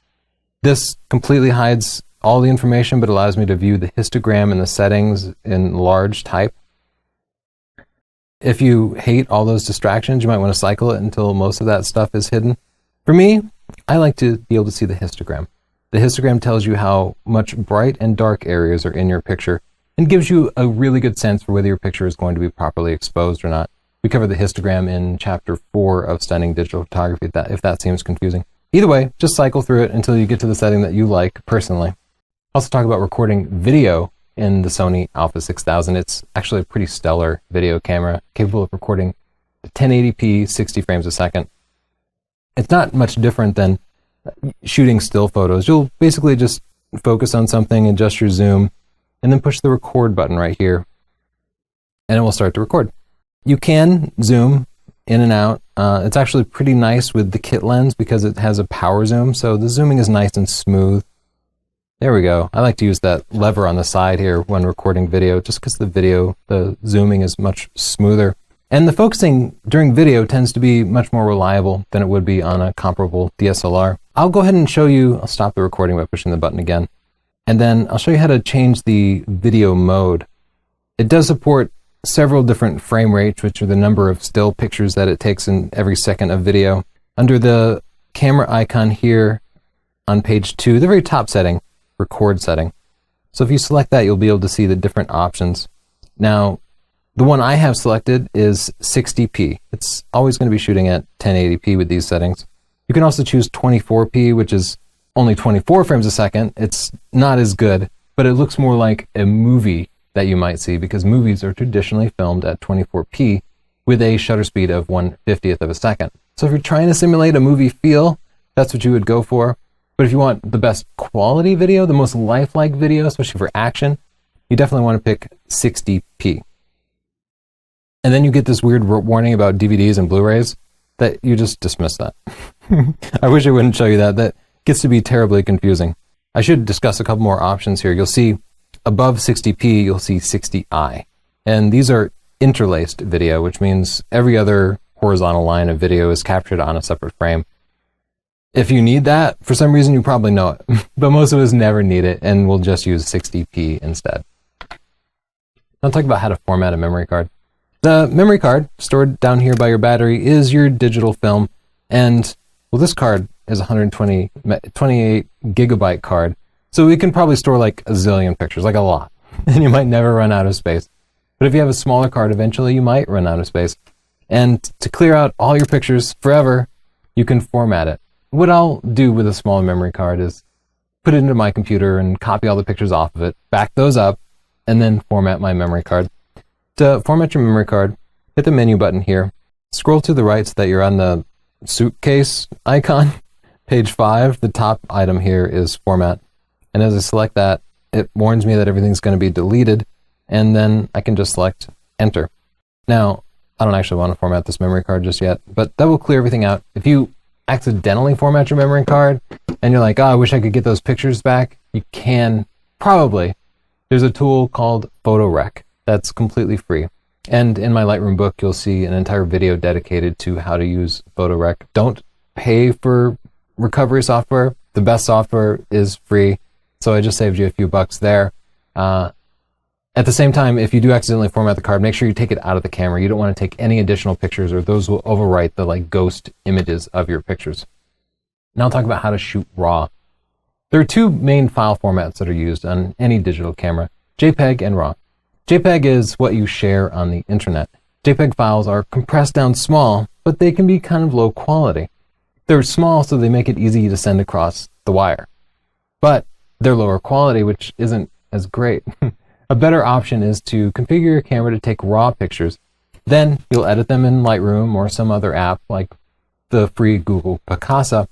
This completely hides all the information, but allows me to view the histogram and the settings in large type. If you hate all those distractions, you might want to cycle it until most of that stuff is hidden. For me, I like to be able to see the histogram. The histogram tells you how much bright and dark areas are in your picture and gives you a really good sense for whether your picture is going to be properly exposed or not. We covered the histogram in chapter 4 of Stunning Digital Photography, if that seems confusing. Either way, just cycle through it until you get to the setting that you like personally. Also talk about recording video in the Sony a6000. It's actually a pretty stellar video camera, capable of recording 1080p, 60 frames a second. It's not much different than shooting still photos. You'll basically just focus on something, adjust your zoom, and then push the record button right here, and it will start to record. You can zoom in and out. It's actually pretty nice with the kit lens because it has a power zoom, so the zooming is nice and smooth. There we go. I like to use that lever on the side here when recording video, just because the zooming is much smoother. And the focusing during video tends to be much more reliable than it would be on a comparable DSLR. I'll go ahead and show you, I'll stop the recording by pushing the button again, and then I'll show you how to change the video mode. It does support several different frame rates, which are the number of still pictures that it takes in every second of video. Under the camera icon here on page 2, the very top setting, record setting. So if you select that, you'll be able to see the different options. Now, the one I have selected is 60p. It's always going to be shooting at 1080p with these settings. You can also choose 24p, which is only 24 frames a second. It's not as good, but it looks more like a movie that you might see, because movies are traditionally filmed at 24p with a shutter speed of 1/50th of a second. So if you're trying to simulate a movie feel, that's what you would go for. But if you want the best quality video, the most lifelike video, especially for action, you definitely want to pick 60p. And then you get this weird warning about DVDs and Blu-rays that you just dismiss that. I wish I wouldn't show you that. That gets to be terribly confusing. I should discuss a couple more options here. You'll see above 60p, you'll see 60i. And these are interlaced video, which means every other horizontal line of video is captured on a separate frame. If you need that, for some reason, you probably know it. But most of us never need it, and we'll just use 60p instead. I'll talk about how to format a memory card. The memory card, stored down here by your battery, is your digital film. And, well, this card is a 28 gigabyte card. So we can probably store like a zillion pictures, like a lot. And you might never run out of space. But if you have a smaller card, eventually you might run out of space. And to clear out all your pictures forever, you can format it. What I'll do with a smaller memory card is put it into my computer and copy all the pictures off of it, back those up, and then format my memory card. To format your memory card, hit the menu button here, scroll to the right so that you're on the suitcase icon. Page 5, the top item here is format. And as I select that, it warns me that everything's going to be deleted, and then I can just select enter. Now, I don't actually want to format this memory card just yet, but that will clear everything out. If you accidentally format your memory card and you're like, oh, I wish I could get those pictures back, you can probably. There's a tool called PhotoRec that's completely free. And in my Lightroom book, you'll see an entire video dedicated to how to use PhotoRec. Don't pay for recovery software. The best software is free. So I just saved you a few bucks there. At the same time, if you do accidentally format the card, make sure you take it out of the camera. You don't want to take any additional pictures, or those will overwrite the like ghost images of your pictures. Now I'll talk about how to shoot RAW. There are two main file formats that are used on any digital camera, JPEG and RAW. JPEG is what you share on the internet. JPEG files are compressed down small, but they can be kind of low quality. They're small, so they make it easy to send across the wire. But they're lower quality, which isn't as great. A better option is to configure your camera to take RAW pictures. Then you'll edit them in Lightroom or some other app like the free Google Picasa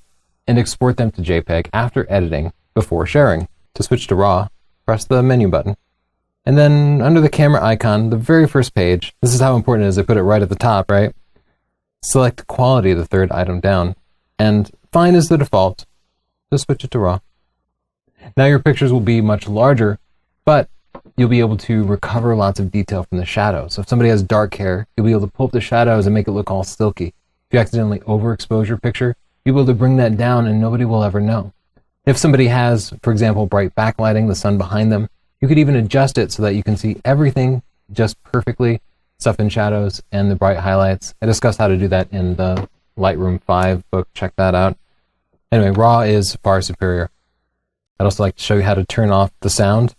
and export them to JPEG after editing before sharing. To switch to RAW, press the menu button. And then under the camera icon, the very first page, this is how important it is, I put it right at the top, right? Select quality, the third item down, and fine is the default. Just switch it to RAW. Now your pictures will be much larger, but you'll be able to recover lots of detail from the shadows. So if somebody has dark hair, you'll be able to pull up the shadows and make it look all silky. If you accidentally overexpose your picture, you'll be able to bring that down and nobody will ever know. If somebody has, for example, bright backlighting, the sun behind them, you could even adjust it so that you can see everything just perfectly, stuff in shadows and the bright highlights. I discussed how to do that in the Lightroom 5 book. Check that out. Anyway, RAW is far superior. I'd also like to show you how to turn off the sound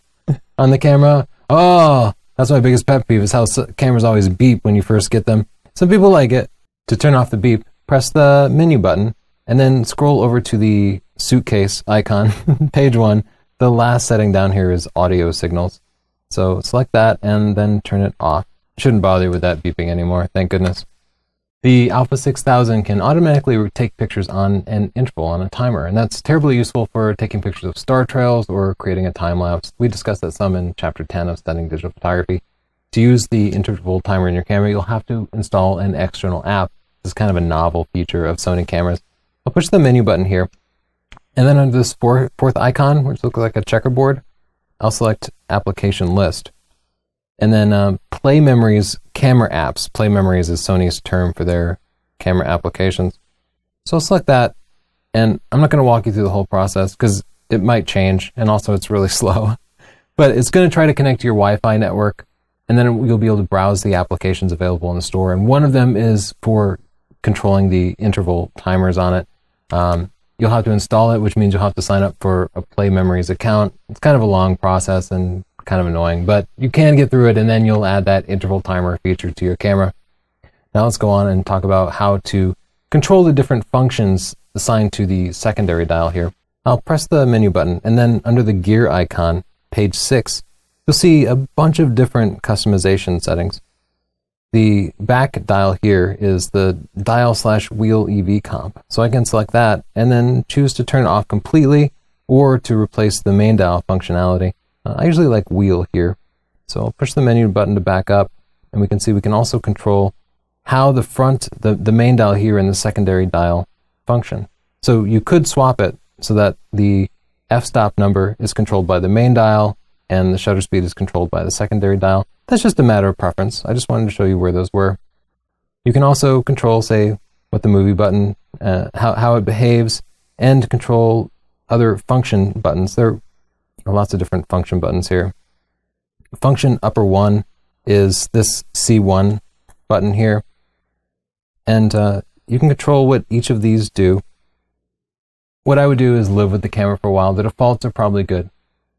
on the camera. Oh, that's my biggest pet peeve, is how cameras always beep when you first get them. Some people like it. To turn off the beep, press the menu button and then scroll over to the suitcase icon, page 1. The last setting down here is audio signals. So select that and then turn it off. Shouldn't bother you with that beeping anymore, thank goodness. The a6000 can automatically take pictures on an interval, on a timer, and that's terribly useful for taking pictures of star trails or creating a time lapse. We discussed that some in chapter 10 of studying digital photography. To use the interval timer in your camera, you'll have to install an external app. This is kind of a novel feature of Sony cameras. I'll push the menu button here, and then under this fourth icon, which looks like a checkerboard, I'll select Application List. And then Play Memories Camera Apps. Play Memories is Sony's term for their camera applications. So I'll select that, and I'm not going to walk you through the whole process because it might change, and also it's really slow. But it's going to try to connect to your Wi-Fi network. and then you'll be able to browse the applications available in the store. And one of them is for controlling the interval timers on it. You'll have to install it, which means you'll have to sign up for a Play Memories account. It's kind of a long process and kind of annoying, but you can get through it, and then you'll add that interval timer feature to your camera. Now let's go on and talk about how to control the different functions assigned to the secondary dial here. I'll press the menu button, and then under the gear icon, page 6, you'll see a bunch of different customization settings. The back dial here is the dial/wheel EV comp. So I can select that and then choose to turn it off completely or to replace the main dial functionality. I usually like wheel here. So I'll push the menu button to back up, and we can see we can also control how the main dial here and the secondary dial function. So you could swap it so that the f-stop number is controlled by the main dial and the shutter speed is controlled by the secondary dial. That's just a matter of preference. I just wanted to show you where those were. You can also control, say, what the movie button, how it behaves, and control other function buttons. There are lots of different function buttons here. Function upper 1 is this C1 button here. And you can control what each of these do. What I would do is live with the camera for a while. The defaults are probably good.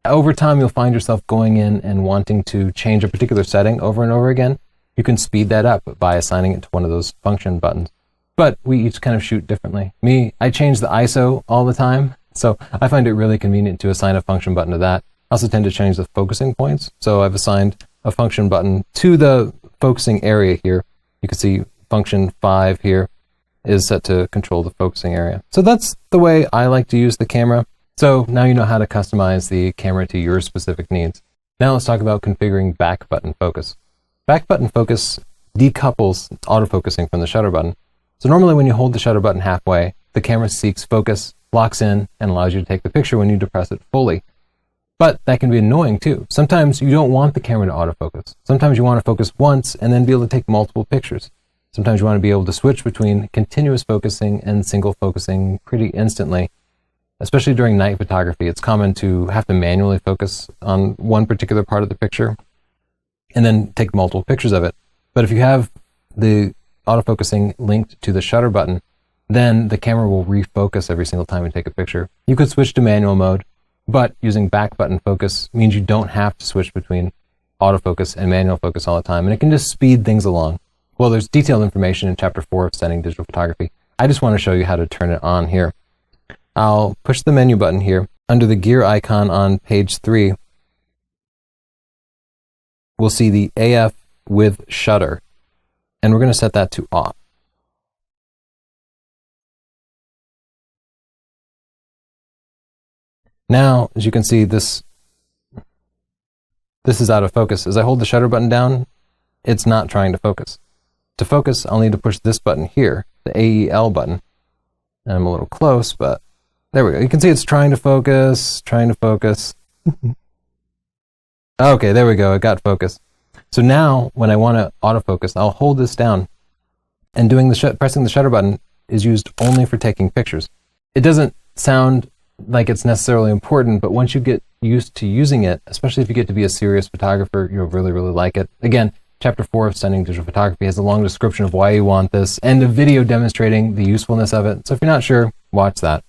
Over time, you'll find yourself going in and wanting to change a particular setting over and over again. You can speed that up by assigning it to one of those function buttons. But we each kind of shoot differently. Me, I change the ISO all the time, so I find it really convenient to assign a function button to that. I also tend to change the focusing points, so I've assigned a function button to the focusing area here. You can see function 5 here is set to control the focusing area. So that's the way I like to use the camera. So now you know how to customize the camera to your specific needs. Now let's talk about configuring back button focus. Back button focus decouples autofocusing from the shutter button. So normally when you hold the shutter button halfway, the camera seeks focus, locks in, and allows you to take the picture when you depress it fully. But that can be annoying too. Sometimes you don't want the camera to autofocus. Sometimes you want to focus once and then be able to take multiple pictures. Sometimes you want to be able to switch between continuous focusing and single focusing pretty instantly. Especially during night photography, it's common to have to manually focus on one particular part of the picture and then take multiple pictures of it. But if you have the autofocusing linked to the shutter button, then the camera will refocus every single time you take a picture. You could switch to manual mode, but using back button focus means you don't have to switch between autofocus and manual focus all the time, and it can just speed things along. Well, there's detailed information in Chapter 4 of Studying Digital Photography. I just want to show you how to turn it on here. I'll push the menu button here. Under the gear icon on page 3, we'll see the AF with shutter, and we're going to set that to off. Now, as you can see, this is out of focus. As I hold the shutter button down, it's not trying to focus. To focus, I'll need to push this button here, the AEL button. And I'm a little close, but there we go. You can see it's trying to focus, Okay, there we go. It got focus. So now, when I want to autofocus, I'll hold this down. And pressing the shutter button is used only for taking pictures. It doesn't sound like it's necessarily important, but once you get used to using it, especially if you get to be a serious photographer, you'll really, really like it. Again, Chapter 4 of Studying Digital Photography has a long description of why you want this and a video demonstrating the usefulness of it. So if you're not sure, watch that.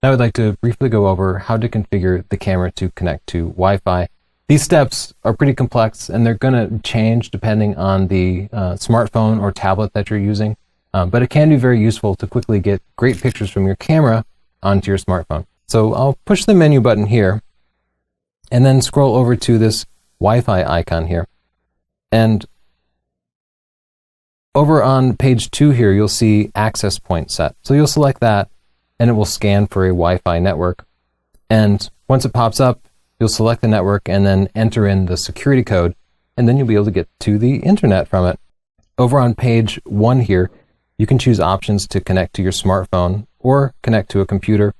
Now I'd like to briefly go over how to configure the camera to connect to Wi-Fi. These steps are pretty complex, and they're going to change depending on the smartphone or tablet that you're using, but it can be very useful to quickly get great pictures from your camera onto your smartphone. So I'll push the menu button here, and then scroll over to this Wi-Fi icon here. And over on page 2 here, you'll see access point set. So you'll select that, and it will scan for a Wi-Fi network. And once it pops up, you'll select the network and then enter in the security code, and then you'll be able to get to the internet from it. Over on page 1 here, you can choose options to connect to your smartphone or connect to a computer.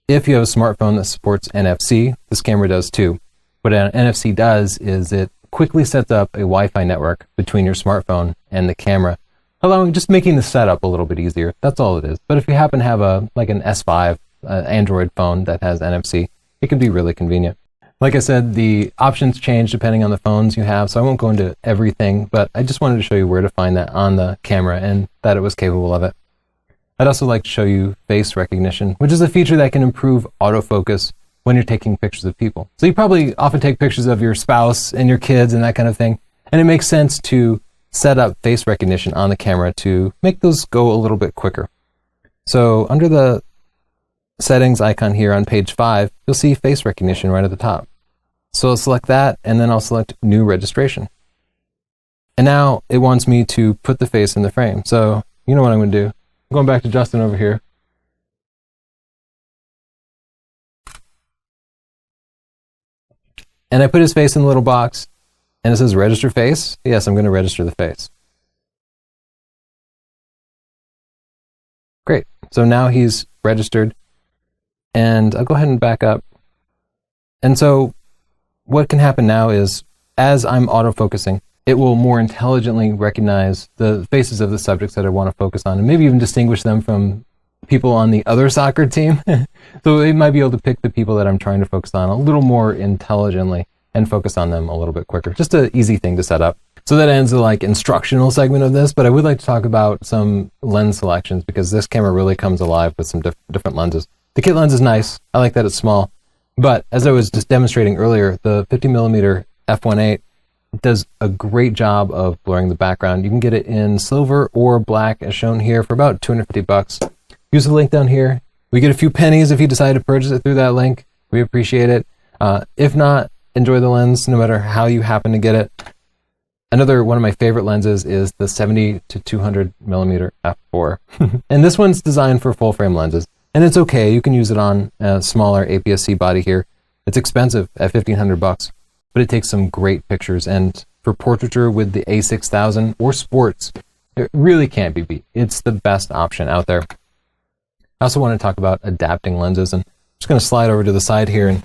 If you have a smartphone that supports NFC, this camera does too. What an NFC does is it quickly sets up a Wi-Fi network between your smartphone and the camera, just making the setup a little bit easier. That's all it is. But if you happen to have like an S5 Android phone that has NFC, it can be really convenient. Like I said, the options change depending on the phones you have, so I won't go into everything, but I just wanted to show you where to find that on the camera and that it was capable of it. I'd also like to show you face recognition, which is a feature that can improve autofocus when you're taking pictures of people. So you probably often take pictures of your spouse and your kids and that kind of thing, and it makes sense to set up face recognition on the camera to make those go a little bit quicker. So under the settings icon here on page 5, you'll see face recognition right at the top. So I'll select that, and then I'll select new registration. And now it wants me to put the face in the frame. So you know what I'm going to do. I'm going back to Justin over here. And I put his face in the little box, and it says register face. Yes, I'm going to register the face. Great. So now he's registered. And I'll go ahead and back up. And so what can happen now is, as I'm autofocusing, it will more intelligently recognize the faces of the subjects that I want to focus on, and maybe even distinguish them from people on the other soccer team. So it might be able to pick the people that I'm trying to focus on a little more intelligently and focus on them a little bit quicker. Just an easy thing to set up. So that ends the instructional segment of this, but I would like to talk about some lens selections because this camera really comes alive with some different lenses. The kit lens is nice. I like that it's small. But as I was just demonstrating earlier, the 50mm f1.8 does a great job of blurring the background. You can get it in silver or black as shown here for about $250. Use the link down here. We get a few pennies if you decide to purchase it through that link. We appreciate it. If not, enjoy the lens no matter how you happen to get it. Another one of my favorite lenses is the 70 to 200mm f4. And this one's designed for full frame lenses. And it's okay, you can use it on a smaller APS-C body here. It's expensive at $1,500, but it takes some great pictures. And for portraiture with the a6000 or sports, it really can't be beat. It's the best option out there. I also want to talk about adapting lenses, and I'm just going to slide over to the side here and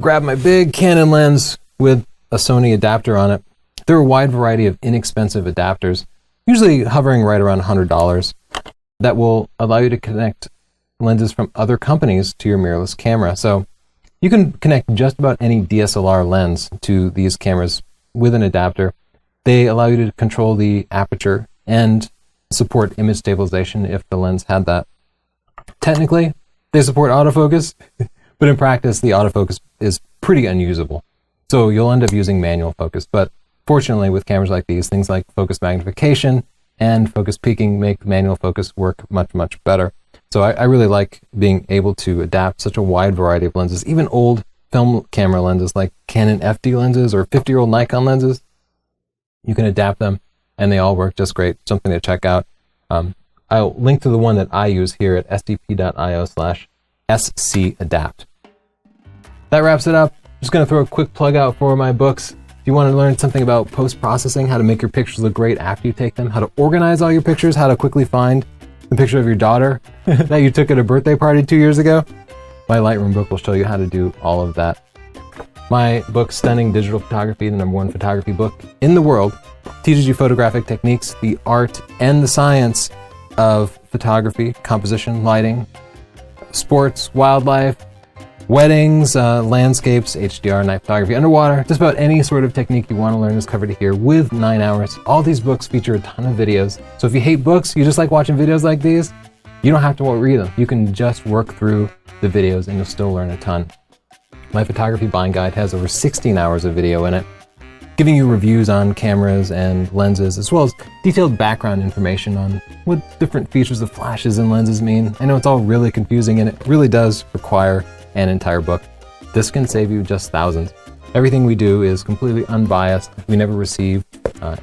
grab my big Canon lens with a Sony adapter on it. There are a wide variety of inexpensive adapters, usually hovering right around $100. That will allow you to connect lenses from other companies to your mirrorless camera. So you can connect just about any DSLR lens to these cameras with an adapter. They allow you to control the aperture and support image stabilization if the lens had that. Technically, they support autofocus, but in practice, the autofocus is pretty unusable. So you'll end up using manual focus. But fortunately, with cameras like these, things like focus magnification and focus peaking make manual focus work much, much better. So I really like being able to adapt such a wide variety of lenses, even old film camera lenses like Canon FD lenses or 50-year-old Nikon lenses. You can adapt them and they all work just great. Something to check out. I'll link to the one that I use here at sdp.io/scadapt. That wraps it up. Just going to throw a quick plug out for my books. If you want to learn something about post-processing, how to make your pictures look great after you take them, how to organize all your pictures, how to quickly find the picture of your daughter that you took at a birthday party 2 years ago, my Lightroom book will show you how to do all of that. My book, Stunning Digital Photography, the #1 photography book in the world, teaches you photographic techniques, the art and the science of photography, composition, lighting, sports, wildlife, weddings, landscapes, HDR, night photography, underwater, just about any sort of technique you want to learn is covered here with 9 hours. All these books feature a ton of videos. So if you hate books, you just like watching videos like these, you don't have to read them. You can just work through the videos and you'll still learn a ton. My photography buying guide has over 16 hours of video in it, giving you reviews on cameras and lenses, as well as detailed background information on what different features of flashes and lenses mean. I know it's all really confusing and it really does require an entire book. This can save you just thousands. Everything we do is completely unbiased. We never receive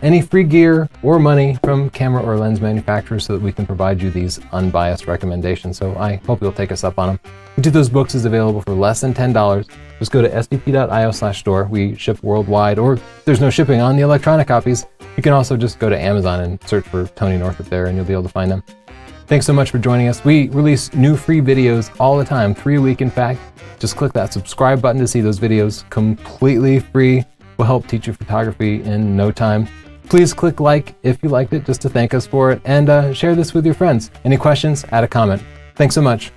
any free gear or money from camera or lens manufacturers so that we can provide you these unbiased recommendations. So I hope you'll take us up on them. Each of those books is available for less than $10. Just go to sdp.io/store. We ship worldwide, or there's no shipping on the electronic copies. You can also just go to Amazon and search for Tony Northrup there and you'll be able to find them. Thanks so much for joining us. We release new free videos all the time, 3 a week in fact. Just click that subscribe button to see those videos completely free. We'll help teach you photography in no time. Please click like if you liked it, just to thank us for it, and share this with your friends. Any questions, add a comment. Thanks so much.